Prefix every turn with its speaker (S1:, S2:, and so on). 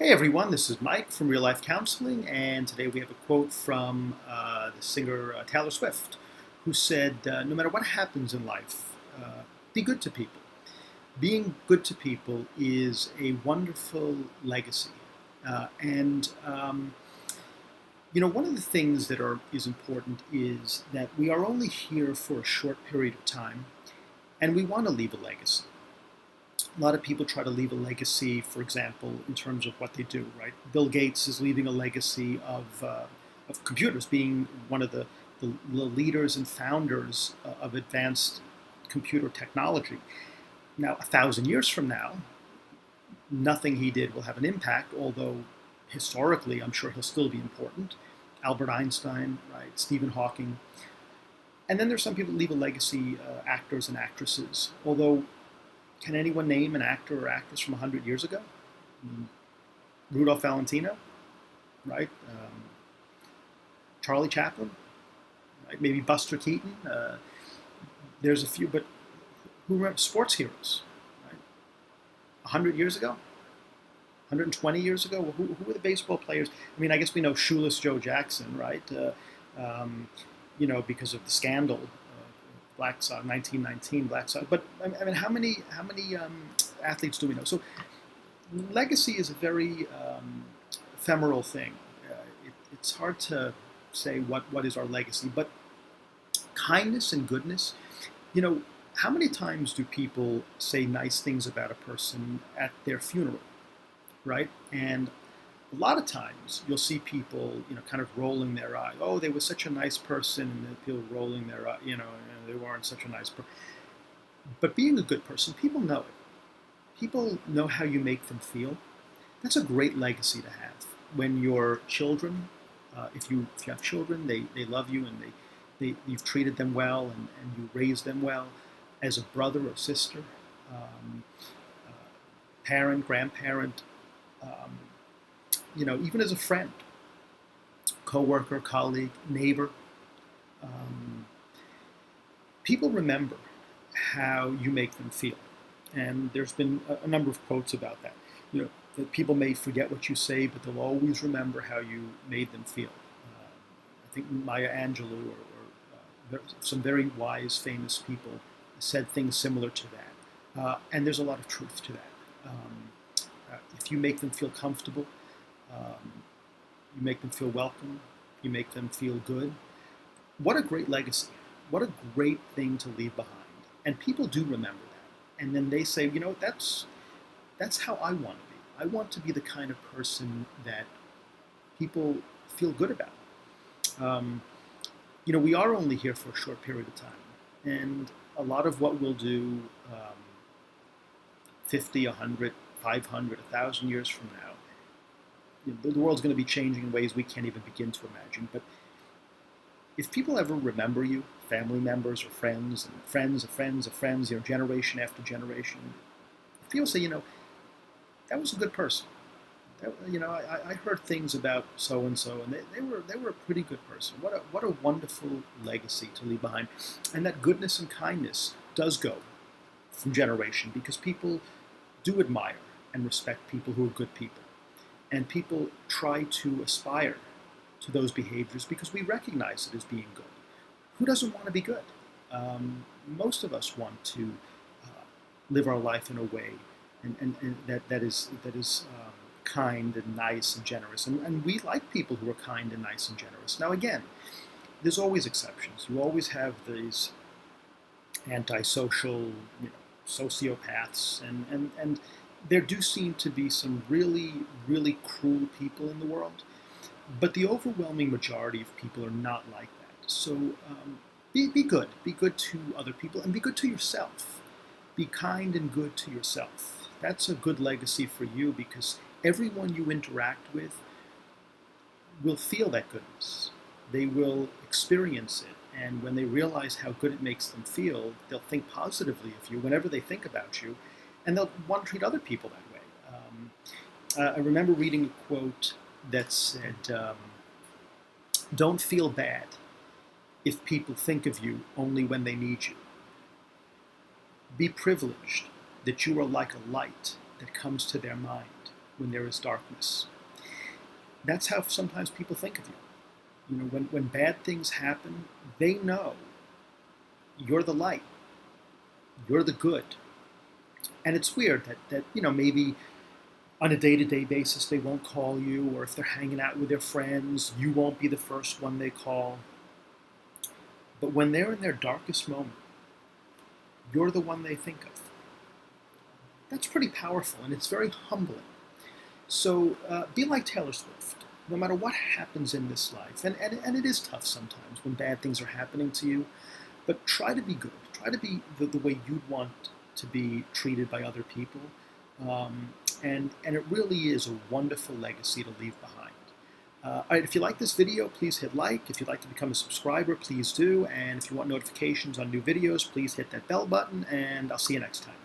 S1: Hey everyone, this is Mike from Real Life Counseling, and today we have a quote from the singer Taylor Swift, who said, "No matter what happens in life, be good to people. Being good to people is a wonderful legacy." And one of the things is important is that we are only here for a short period of time, and we want to leave a legacy. A lot of people try to leave a legacy, for example, in terms of what they do, right? Bill Gates is leaving a legacy of computers, being one of the leaders and founders of advanced computer technology. Now, 1,000 years from now, nothing he did will have an impact, although historically, I'm sure he'll still be important. Albert Einstein, right? Stephen Hawking. And then there's some people that leave a legacy, actors and actresses, although can anyone name an actor or actress from 100 years ago? Rudolph Valentino, right? Charlie Chaplin, right? Maybe Buster Keaton. There's a few, but who remember sports heroes, right? 100 years ago? 120 years ago? Who were the baseball players? I mean, I guess we know Shoeless Joe Jackson, right? Because of the scandal, Black Sox, 1919 Black Sox. But I mean, how many athletes do we know? So legacy is a very ephemeral thing. It's hard to say what is our legacy, but kindness and goodness. How many times do people say nice things about a person at their funeral, right? And a lot of times you'll see people, kind of rolling their eyes. Oh, they were such a nice person, and people rolling their eye, they weren't such a nice person. But being a good person, people know it. People know how you make them feel. That's a great legacy to have. When your children, if you have children, they love you and you've treated them well and you raised them well as a brother or sister, parent, grandparent, even as a friend, coworker, colleague, neighbor. People remember how you make them feel. And there's been a number of quotes about that. That people may forget what you say, but they'll always remember how you made them feel. I think Maya Angelou or some very wise, famous people said things similar to that. And there's a lot of truth to that. If you make them feel comfortable, you make them feel welcome, you make them feel good, what a great legacy. What a great thing to leave behind. And people do remember that. And then they say, that's how I want to be. I want to be the kind of person that people feel good about. We are only here for a short period of time. And a lot of what we'll do 50, 100, 500, 1,000 years from now, the world's going to be changing in ways we can't even begin to imagine. But if people ever remember you, family members or friends, and friends of friends of friends, generation after generation, if people say, that was a good person. I heard things about so and so, and they were a pretty good person. What a wonderful legacy to leave behind, and that goodness and kindness does go from generation because people do admire and respect people who are good people, and people try to aspire to those behaviors because we recognize it as being good. Who doesn't want to be good? Most of us want to live our life in a way and that is kind and nice and generous. And we like people who are kind and nice and generous. Now, again, there's always exceptions. You always have these antisocial, sociopaths, and there do seem to be some really, really cruel people in the world. But the overwhelming majority of people are not like that. So be good. Be good to other people and be good to yourself. Be kind and good to yourself. That's a good legacy for you because everyone you interact with will feel that goodness. They will experience it. And when they realize how good it makes them feel, they'll think positively of you whenever they think about you. And they'll want to treat other people that way. I remember reading a quote that said, don't feel bad if people think of you only when they need you. Be privileged that you are like a light that comes to their mind when there is darkness. That's how sometimes people think of you. You know, when bad things happen, they know you're the light, you're the good. And it's weird that you know, maybe on a day-to-day basis they won't call you, or if they're hanging out with their friends, you won't be the first one they call. But when they're in their darkest moment, you're the one they think of. That's pretty powerful, and it's very humbling. So be like Taylor Swift. No matter what happens in this life, and it is tough sometimes when bad things are happening to you, but try to be good. Try to be the way you'd want to be treated by other people. And it really is a wonderful legacy to leave behind. All right, if you like this video, please hit like. If you'd like to become a subscriber, please do. And if you want notifications on new videos, please hit that bell button, and I'll see you next time.